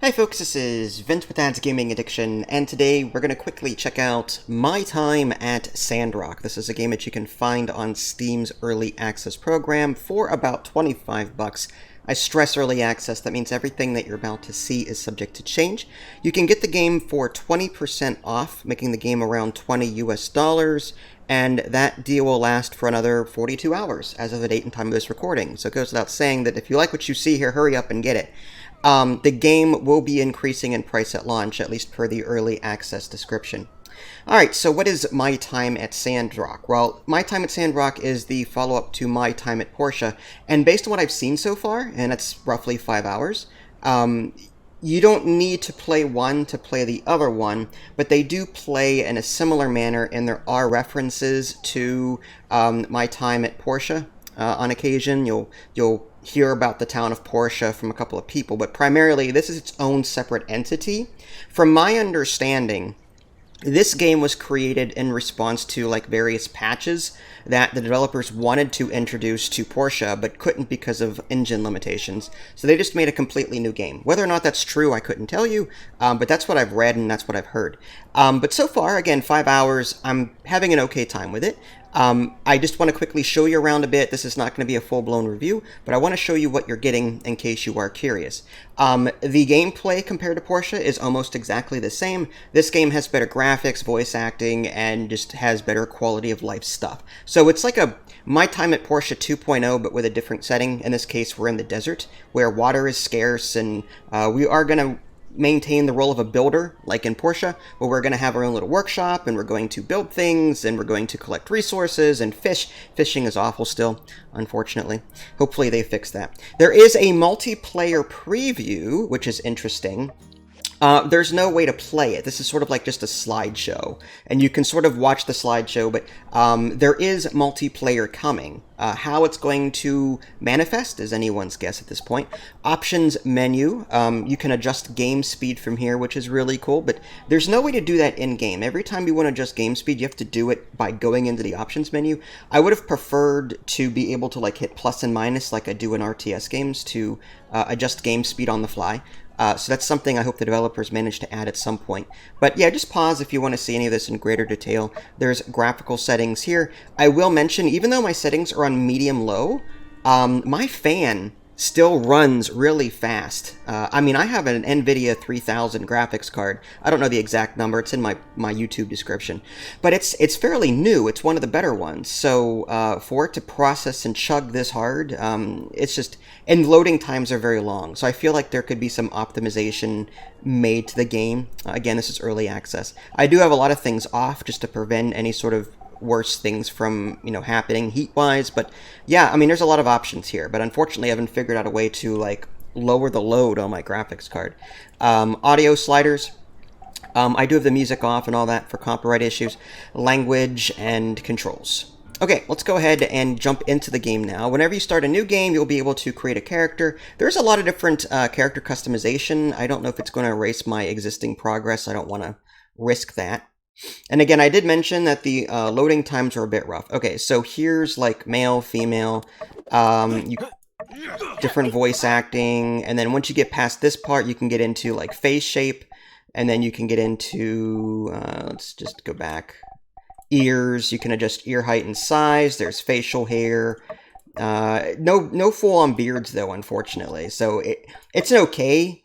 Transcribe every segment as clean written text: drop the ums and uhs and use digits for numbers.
Hi folks, this is Vince with Dad's Gaming Addiction, and today we're going to quickly check out My Time at Sandrock. This is a game that you can find on Steam's Early Access program for about 25 bucks. I stress early access, that means everything that you're about to see is subject to change. You can get the game for 20% off, making the game around $20 US, and that deal will last for another 42 hours as of the date and time of this recording. So it goes without saying that if you like what you see here, hurry up and get it. The game will be increasing in price at launch, at least per the early access description. Alright, so what is My Time at Sandrock? Well, My Time at Sandrock is the follow-up to My Time at Portia, and based on what I've seen so far, and it's roughly 5 hours, you don't need to play one to play the other one, but they do play in a similar manner, and there are references to My Time at Portia. On occasion, you'll hear about the town of Portia from a couple of people, but primarily this is its own separate entity. From my understanding, this game was created in response to like various patches that the developers wanted to introduce to Portia but couldn't because of engine limitations. So they just made a completely new game. Whether or not that's true, I couldn't tell you, but that's what I've read and that's what I've heard. But so far, again, 5 hours, I'm having an okay time with it. I just want to quickly show you around a bit. This is not going to be a full-blown review, but I want to show you what you're getting in case you are curious. The gameplay compared to Portia is almost exactly the same. This game has better graphics, voice acting, and just has better quality of life stuff. So it's like a My Time at Portia 2.0, but with a different setting. In this case, we're in the desert, where water is scarce, and we are going to maintain the role of a builder, like in Portia, where we're going to have our own little workshop, and we're going to build things, and we're going to collect resources, and fish. Fishing is awful still, unfortunately. Hopefully they fix that. There is a multiplayer preview, which is interesting. There's no way to play it. This is sort of like just a slideshow, and you can sort of watch the slideshow, but there is multiplayer coming. How it's going to manifest is anyone's guess at this point. Options menu, you can adjust game speed from here, which is really cool, but there's no way to do that in-game. Every time you want to adjust game speed, you have to do it by going into the options menu. I would have preferred to be able to like hit plus and minus like I do in RTS games to adjust game speed on the fly. So that's something I hope the developers manage to add at some point. But yeah, just pause if you want to see any of this in greater detail. There's graphical settings here. I will mention, even though my settings are on medium-low, my fan still runs really fast. I mean, I have an NVIDIA 3000 graphics card. I don't know the exact number. It's in my YouTube description. But it's fairly new. It's one of the better ones. So for it to process and chug this hard, it's just... And loading times are very long. So I feel like there could be some optimization made to the game. Again, this is early access. I do have a lot of things off just to prevent any sort of worse things from, happening heat-wise, but yeah, I mean, there's a lot of options here, but unfortunately I haven't figured out a way to, like, lower the load on my graphics card. Audio sliders. I do have the music off and all that for copyright issues. Language and controls. Okay, let's go ahead and jump into the game now. Whenever you start a new game, you'll be able to create a character. There's a lot of different character customization. I don't know if it's going to erase my existing progress. I don't want to risk that. And again, I did mention that the loading times are a bit rough. Okay, so here's like male, female, different voice acting, and then once you get past this part, you can get into like face shape, and then you can get into, let's just go back, ears. You can adjust ear height and size. There's facial hair. No full-on beards though, unfortunately. So it's an okay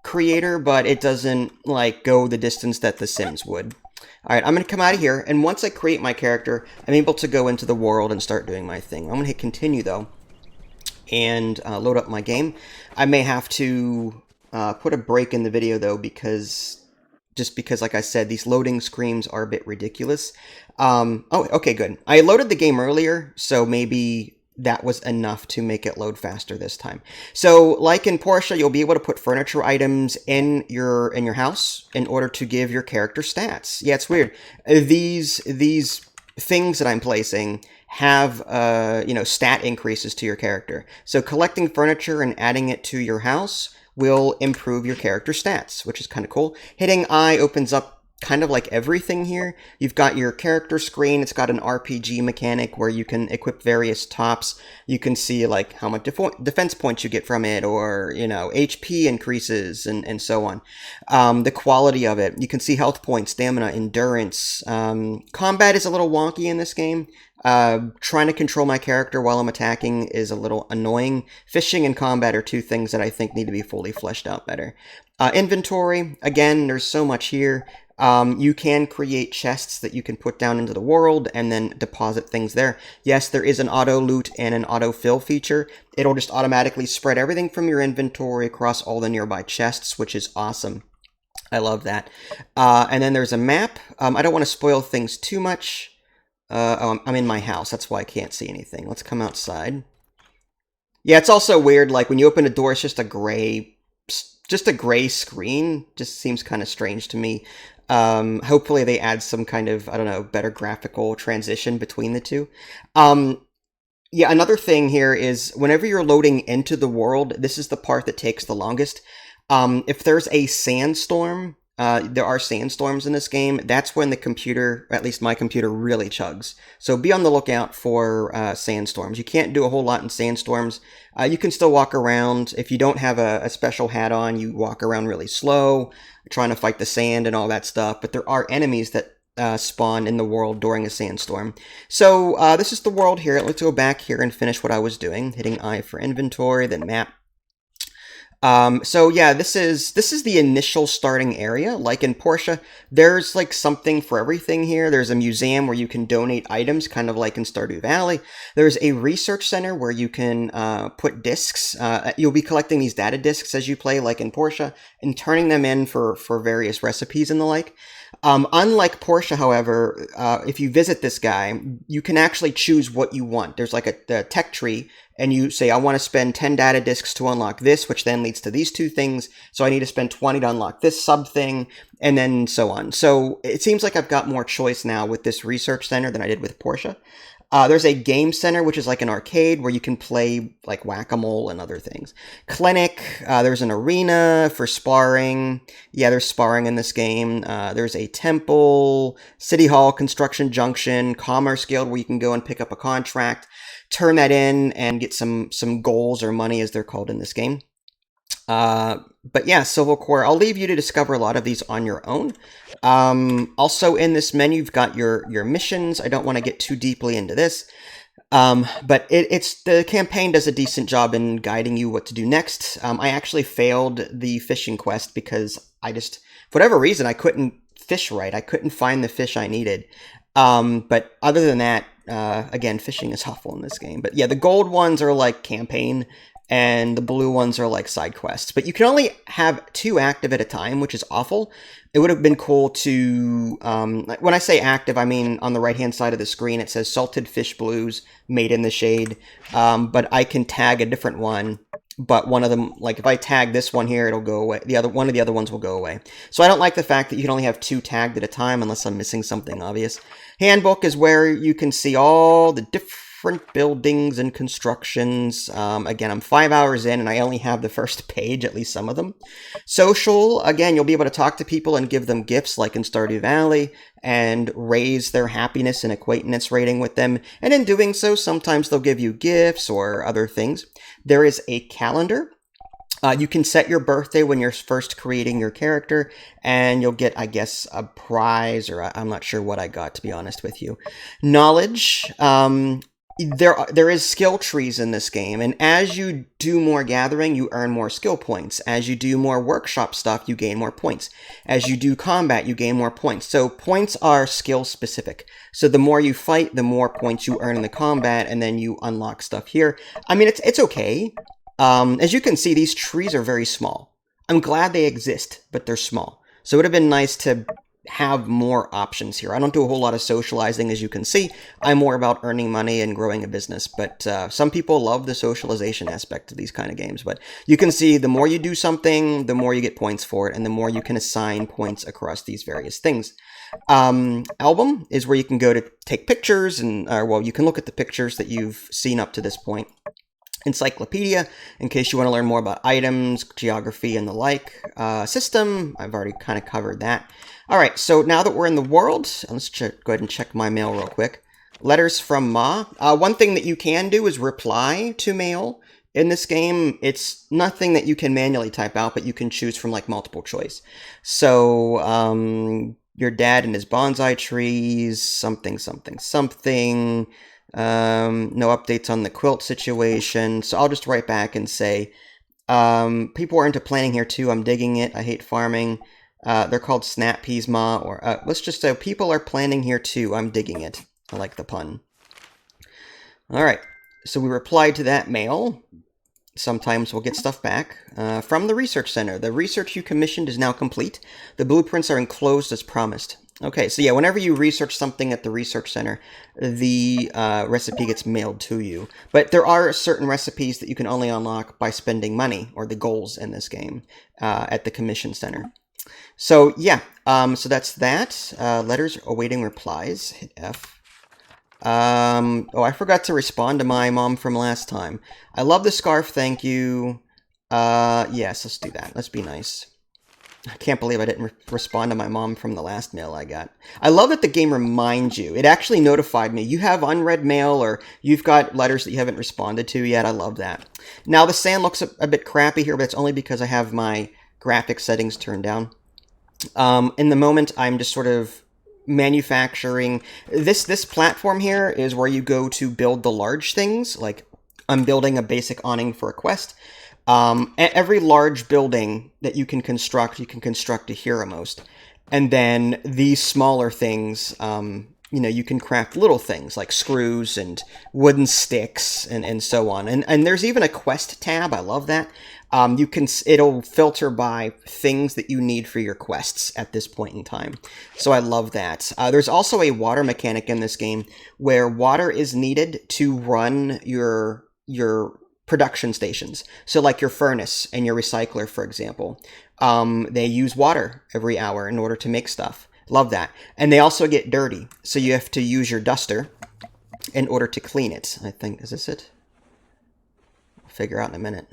creator, but it doesn't like go the distance that The Sims would. Alright, I'm going to come out of here, and once I create my character, I'm able to go into the world and start doing my thing. I'm going to hit continue, though, and load up my game. I may have to put a break in the video, though, because, like I said, these loading screens are a bit ridiculous. Oh, okay, good. I loaded the game earlier, so maybe that was enough to make it load faster this time. So, like in Portia, you'll be able to put furniture items in your house in order to give your character stats. Yeah, it's weird. These things that I'm placing have stat increases to your character. So collecting furniture and adding it to your house will improve your character stats, which is kind of cool. Hitting I opens up kind of like everything here. You've got your character screen. It's got an RPG mechanic where you can equip various tops. You can see like how much defense points you get from it, or, you know, HP increases and so on. The quality of it. You can see health points, stamina, endurance. Combat is a little wonky in this game. Trying to control my character while I'm attacking is a little annoying. Fishing and combat are two things that I think need to be fully fleshed out better. Inventory, again, there's so much here. You can create chests that you can put down into the world and then deposit things there. Yes, there is an auto loot and an auto fill feature. It'll just automatically spread everything from your inventory across all the nearby chests, which is awesome. I love that. And then there's a map. I don't want to spoil things too much. I'm in my house. That's why I can't see anything. Let's come outside. Yeah, it's also weird. Like when you open a door, it's just a gray screen. Just seems kind of strange to me. Hopefully they add some kind of, I don't know, better graphical transition between the two. Yeah, another thing here is whenever you're loading into the world, this is the part that takes the longest. If there's a sandstorm, there are sandstorms in this game, that's when the computer, at least my computer, really chugs. So be on the lookout for sandstorms. You can't do a whole lot in sandstorms. You can still walk around. If you don't have a special hat on, you walk around really slow, trying to fight the sand and all that stuff. But there are enemies that spawn in the world during a sandstorm. So this is the world here. Let's go back here and finish what I was doing. Hitting I for inventory, then map. So yeah, this is the initial starting area. Like in Porsche, there's like something for everything here. There's a museum where you can donate items, kind of like in Stardew Valley. There's a research center where you can put discs. You'll be collecting these data discs as you play, like in Porsche, and turning them in for various recipes and the like. Unlike Porsche, however, if you visit this guy, you can actually choose what you want. There's like a tech tree, and you say, I want to spend 10 data discs to unlock this, which then leads to these two things. So I need to spend 20 to unlock this sub thing, and then so on. So it seems like I've got more choice now with this research center than I did with Porsche. There's a game center, which is like an arcade where you can play like whack-a-mole and other things. Clinic, there's an arena for sparring. Yeah, there's sparring in this game. There's a temple, city hall, construction junction, commerce guild where you can go and pick up a contract, turn that in, and get some goals or money as they're called in this game. But yeah, Civil Core, I'll leave you to discover a lot of these on your own. Also in this menu, you've got your missions. I don't want to get too deeply into this. But it's the campaign does a decent job in guiding you what to do next. I actually failed the fishing quest because for whatever reason, I couldn't fish right. I couldn't find the fish I needed. But other than that, again, fishing is awful in this game. But yeah, the gold ones are like campaign, and the blue ones are like side quests. But you can only have 2 active at a time, which is awful. It would have been cool to, when I say active, I mean on the right-hand side of the screen, it says Salted Fish Blues, Made in the Shade. But I can tag a different one, but one of them, like if I tag this one here, it'll go away. One of the other ones will go away. So I don't like the fact that you can only have 2 tagged at a time unless I'm missing something obvious. Handbook is where you can see all the different buildings and constructions. Again, I'm 5 hours in and I only have the first page, at least some of them. Social, again, you'll be able to talk to people and give them gifts like in Stardew Valley and raise their happiness and acquaintance rating with them. And in doing so, sometimes they'll give you gifts or other things. There is a calendar. You can set your birthday when you're first creating your character, and you'll get, I guess, a prize, or I'm not sure what I got, to be honest with you. Knowledge. There is skill trees in this game, and as you do more gathering, you earn more skill points. As you do more workshop stuff, you gain more points. As you do combat, you gain more points. So points are skill specific. So the more you fight, the more points you earn in the combat, and then you unlock stuff here. I mean, it's okay. As you can see, these trees are very small. I'm glad they exist, but they're small. So it would have been nice to have more options here. I don't do a whole lot of socializing, as you can see. I'm more about earning money and growing a business, but some people love the socialization aspect of these kind of games. But you can see the more you do something, the more you get points for it, and the more you can assign points across these various things. Album is where you can go to take pictures, and well, you can look at the pictures that you've seen up to this point. Encyclopedia, in case you want to learn more about items, geography, and the like. System, I've already kind of covered that. All right, so now that we're in the world, let's go ahead and check my mail real quick. Letters from Ma. One thing that you can do is reply to mail. In this game, it's nothing that you can manually type out, but you can choose from like multiple choice. So, your dad and his bonsai trees, something, something, something. No updates on the quilt situation. So I'll just write back and say, people are into planting here too. I'm digging it. I hate farming. They're called snap peas, Ma. Or let's just say people are planting here too. I'm digging it. I like the pun. All right. So we replied to that mail. Sometimes we'll get stuff back from the research center. The research you commissioned is now complete. The blueprints are enclosed as promised. Okay, so yeah, whenever you research something at the research center, the recipe gets mailed to you. But there are certain recipes that you can only unlock by spending money, or the goals in this game, at the commission center. So yeah, so that's that. Letters awaiting replies. Hit F. Oh, I forgot to respond to my mom from last time. I love the scarf, thank you. Yes, let's do that. Let's be nice. I can't believe I didn't respond to my mom from the last mail I got. I love that the game reminds you. It actually notified me. You have unread mail, or you've got letters that you haven't responded to yet. I love that. Now, the sand looks a bit crappy here, but it's only because I have my graphic settings turned down. In the moment, I'm just sort of manufacturing. This platform here is where you go to build the large things. Like, I'm building a basic awning for a quest. Every large building that you can construct to here almost. And then these smaller things, you can craft little things like screws and wooden sticks and so on. And there's even a quest tab. I love that. It'll filter by things that you need for your quests at this point in time. So I love that. There's also a water mechanic in this game where water is needed to run your production stations. So like your furnace and your recycler, for example, they use water every hour in order to make stuff. Love that. And they also get dirty. So you have to use your duster in order to clean it. I think, is this it? I'll figure out in a minute.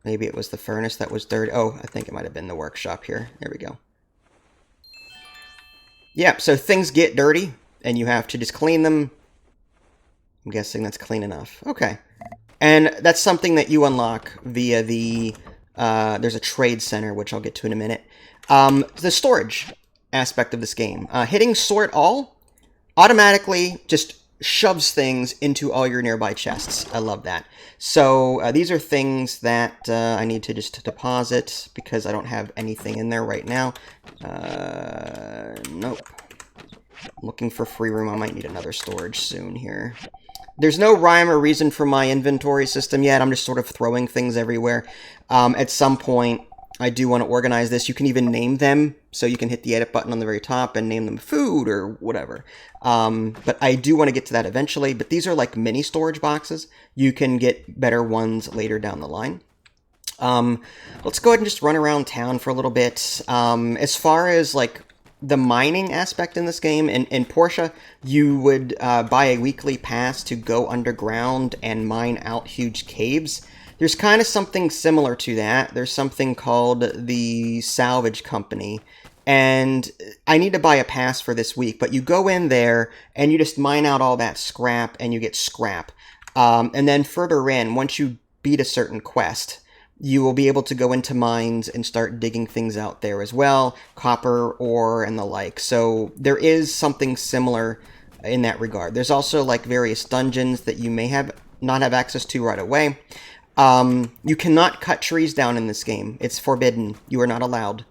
Maybe it was the furnace that was dirty. Oh, I think it might have been the workshop here. There we go. Yeah, so things get dirty, and you have to just clean them. I'm guessing that's clean enough. Okay. And that's something that you unlock via the... there's a trade center, which I'll get to in a minute. The storage aspect of this game. Hitting sort all automatically just shoves things into all your nearby chests. I love that. So these are things that I need to just deposit because I don't have anything in there right now. Nope. Looking for free room. I might need another storage soon here. There's no rhyme or reason for my inventory system yet. I'm just sort of throwing things everywhere. At some point, I do want to organize this. You can even name them, so you can hit the edit button on the very top and name them food or whatever. But I do want to get to that eventually. But these are like mini storage boxes. You can get better ones later down the line. Let's go ahead and just run around town for a little bit. As far as like the mining aspect in this game, in Portia, you would buy a weekly pass to go underground and mine out huge caves. There's kind of something similar to that. There's something called the Salvage Company, and I need to buy a pass for this week, but you go in there and you just mine out all that scrap and you get scrap. And then further in, once you beat a certain quest, you will be able to go into mines and start digging things out there as well, copper, ore, and the like. So there is something similar in that regard. There's also like various dungeons that you may not have access to right away. You cannot cut trees down in this game. It's forbidden. You are not allowed.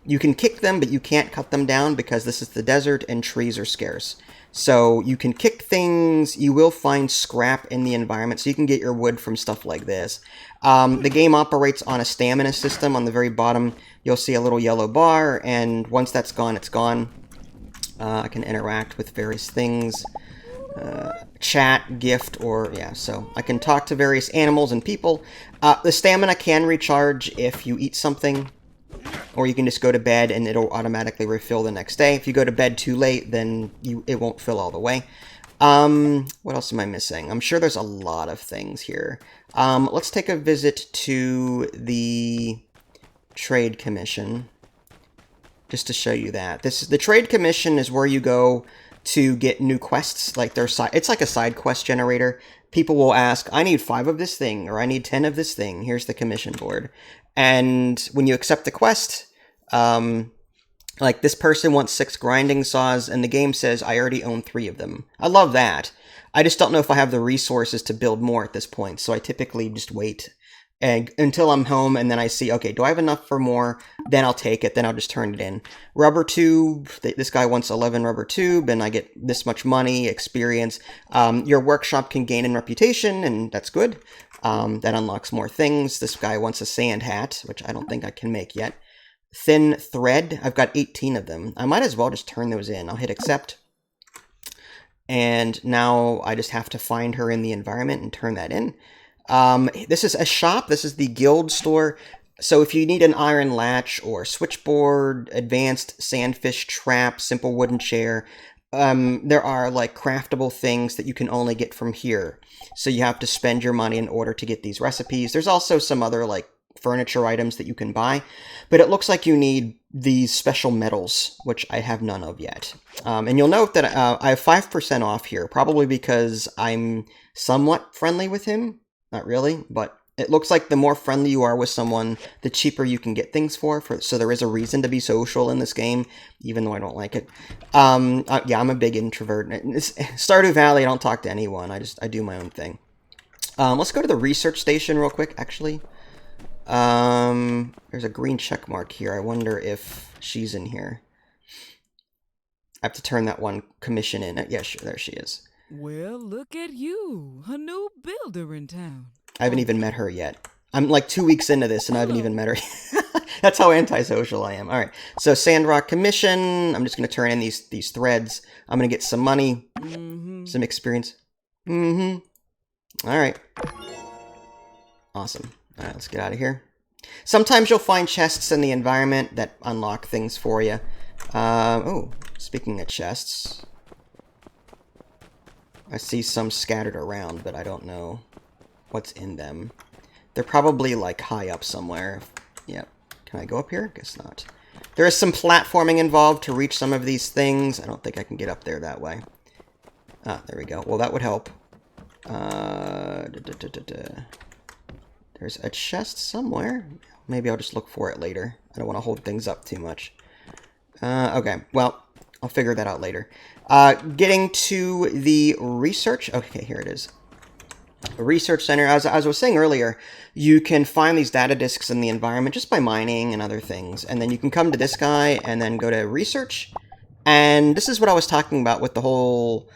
You can kick them, but you can't cut them down because this is the desert and trees are scarce. So you can kick things. You will find scrap in the environment, so you can get your wood from stuff like this. The game operates on a stamina system. On the very bottom, you'll see a little yellow bar, and once that's gone, it's gone. I can interact with various things. Chat, gift, or yeah, so I can talk to various animals and people. The stamina can recharge if you eat something, or you can just go to bed and it'll automatically refill the next day. If you go to bed too late, then it won't fill all the way. What else am I missing? I'm sure there's a lot of things here. Let's take a visit to the Trade Commission. just to show you that. The trade commission is where you go to get new quests. Like it's like a side quest generator. People will ask, I need 5 of this thing, or I need 10 of this thing. Here's the commission board. And when you accept the quest, like this person wants 6 grinding saws, and the game says I already own 3 of them. I love that. I just don't know if I have the resources to build more at this point, so I typically just wait until I'm home, and then I see, okay, do I have enough for more? Then I'll take it, then I'll just turn it in. Rubber tube, this guy wants 11 rubber tube, and I get this much money, experience. Your workshop can gain in reputation, and that's good. That unlocks more things. This guy wants a sand hat, which I don't think I can make yet. Thin thread, I've got 18 of them. I might as well just turn those in. I'll hit accept. And now I just have to find her in the environment and turn that in. This is a shop. This is the guild store. So if you need an iron latch or switchboard, advanced sandfish trap, simple wooden chair, there are like craftable things that you can only get from here. So you have to spend your money in order to get these recipes. There's also some other like furniture items that you can buy, but it looks like you need these special metals, which I have none of yet. And you'll note that I have 5% off here, probably because I'm somewhat friendly with him. Not really, but it looks like the more friendly you are with someone, the cheaper you can get things for. So there is a reason to be social in this game, even though I don't like it. Yeah, I'm a big introvert. Stardew Valley, I don't talk to anyone. I do my own thing. Let's go to the research station real quick, actually. There's a green check mark here. I wonder if she's in here. I have to turn that one commission in. Yeah, sure, there she is. Well, look at you, a new builder in town. I haven't even met her yet. I'm like 2 weeks into this and I haven't even met her. That's how antisocial I am. All right, so Sandrock commission. I'm just going to turn in these threads. I'm going to get some money, some experience. All right. Awesome. All right, let's get out of here. Sometimes you'll find chests in the environment that unlock things for you. Oh, speaking of chests, I see some scattered around, but I don't know what's in them. They're probably like high up somewhere. Yep. Can I go up here? Guess not. There is some platforming involved to reach some of these things. I don't think I can get up there that way. Ah, there we go. Well, that would help. There's a chest somewhere. Maybe I'll just look for it later. I don't want to hold things up too much. Okay, well, I'll figure that out later. Getting to the research. Okay, here it is. A research center. As I was saying earlier, you can find these data disks in the environment just by mining and other things. And then you can come to this guy and then go to research. And this is what I was talking about with the whole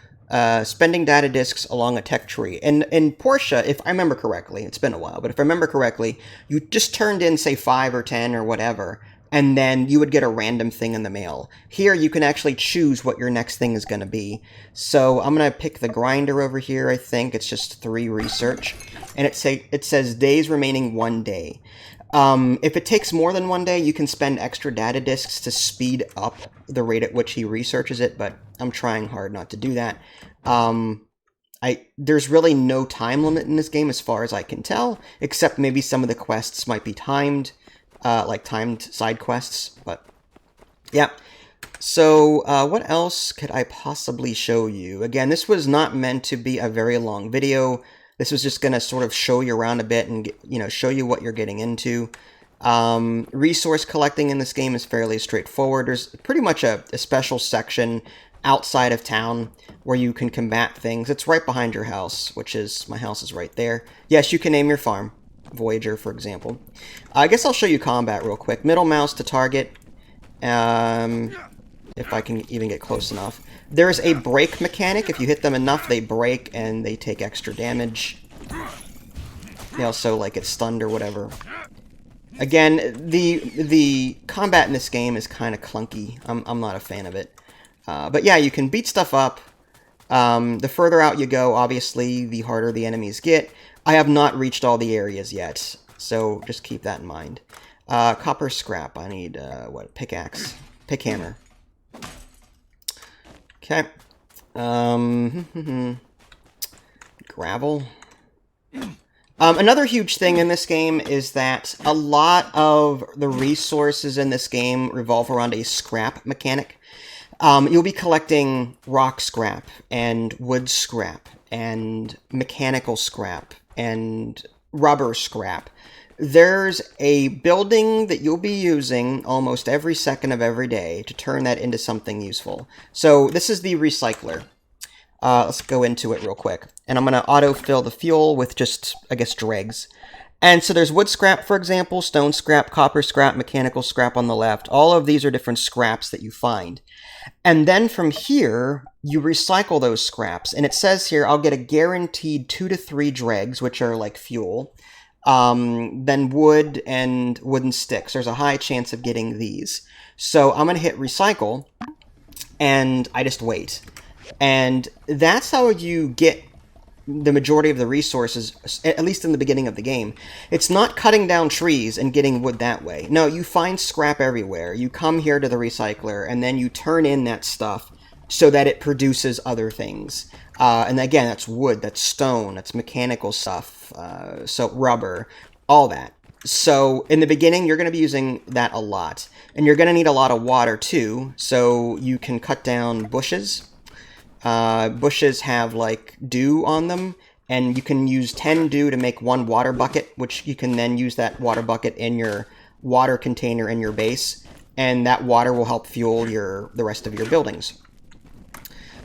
spending data disks along a tech tree. And in Portia, if I remember correctly, it's been a while, but if I remember correctly, you just turned in, say, 5 or 10 or whatever, and then you would get a random thing in the mail. Here, you can actually choose what your next thing is going to be. So I'm going to pick the grinder over here, I think. It's just 3 research. And it says days remaining 1 day. If it takes more than 1 day, you can spend extra data disks to speed up the rate at which he researches it, but I'm trying hard not to do that. There's really no time limit in this game as far as I can tell, except maybe some of the quests might be timed, like timed side quests, but yeah. So, what else could I possibly show you? Again, this was not meant to be a very long video. This was just going to sort of show you around a bit and, show you what you're getting into. Resource collecting in this game is fairly straightforward. There's pretty much a special section outside of town where you can combat things. It's right behind your house, which is, my house is right there. Yes, you can name your farm. Voyager, for example. I guess I'll show you combat real quick. Middle mouse to target. If I can even get close enough. There's a break mechanic. If you hit them enough, they break and they take extra damage. They also like get stunned or whatever. Again, the combat in this game is kind of clunky. I'm not a fan of it. But yeah, you can beat stuff up. The further out you go, obviously, the harder the enemies get. I have not reached all the areas yet, so just keep that in mind. Copper scrap. I need, what, pickaxe? Pickhammer. Okay. Gravel. Another huge thing in this game is that a lot of the resources in this game revolve around a scrap mechanic. You'll be collecting rock scrap and wood scrap and mechanical scrap and rubber scrap. There's a building that you'll be using almost every second of every day to turn that into something useful. So this is the recycler. Let's go into it real quick. And I'm going to autofill the fuel with just, I guess, dregs. And so there's wood scrap, for example, stone scrap, copper scrap, mechanical scrap on the left. All of these are different scraps that you find. And then from here, you recycle those scraps. And it says here, I'll get a guaranteed 2 to 3 dregs, which are like fuel. Then wood and wooden sticks. There's a high chance of getting these. So I'm going to hit recycle, and I just wait. And that's how you get the majority of the resources, at least in the beginning of the game. It's not cutting down trees and getting wood that way. No, you find scrap everywhere. You come here to the recycler, and then you turn in that stuff so that it produces other things. And again, that's wood, that's stone, that's mechanical stuff, so rubber, all that. So in the beginning, you're going to be using that a lot. And you're going to need a lot of water, too, so you can cut down bushes. Bushes have like dew on them, and you can use 10 dew to make 1 water bucket, which you can then use that water bucket in your water container in your base, and that water will help fuel the rest of your buildings.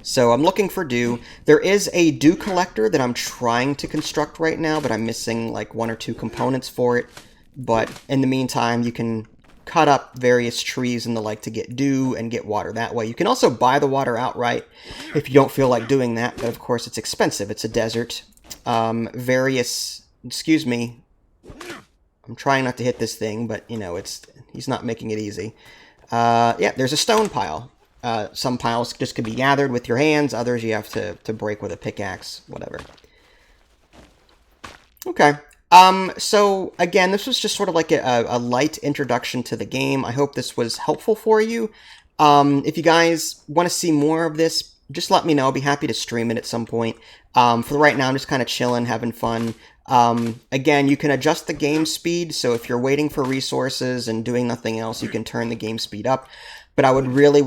So I'm looking for dew. There is a dew collector that I'm trying to construct right now, but I'm missing like 1 or 2 components for it. But in the meantime, you can cut up various trees and the like to get dew and get water that way. You can also buy the water outright if you don't feel like doing that, but of course it's expensive. It's a desert. Excuse me. I'm trying not to hit this thing, but you know, he's not making it easy. Yeah, there's a stone pile. Some piles just can be gathered with your hands, others you have to break with a pickaxe, whatever. Okay. So again, this was just sort of like a light introduction to the game. I hope this was helpful for you. If you guys want to see more of this, just let me know. I'll be happy to stream it at some point. For right now, I'm just kind of chilling, having fun. Again, you can adjust the game speed, so if you're waiting for resources and doing nothing else, you can turn the game speed up. But I would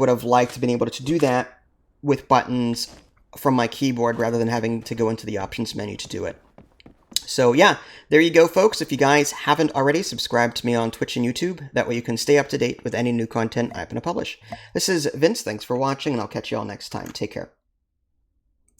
have liked to been able to do that with buttons from my keyboard rather than having to go into the options menu to do it. So yeah, there you go, folks. If you guys haven't already, subscribe to me on Twitch and YouTube. That way you can stay up to date with any new content I happen to publish. This is Vince. Thanks for watching, and I'll catch you all next time. Take care.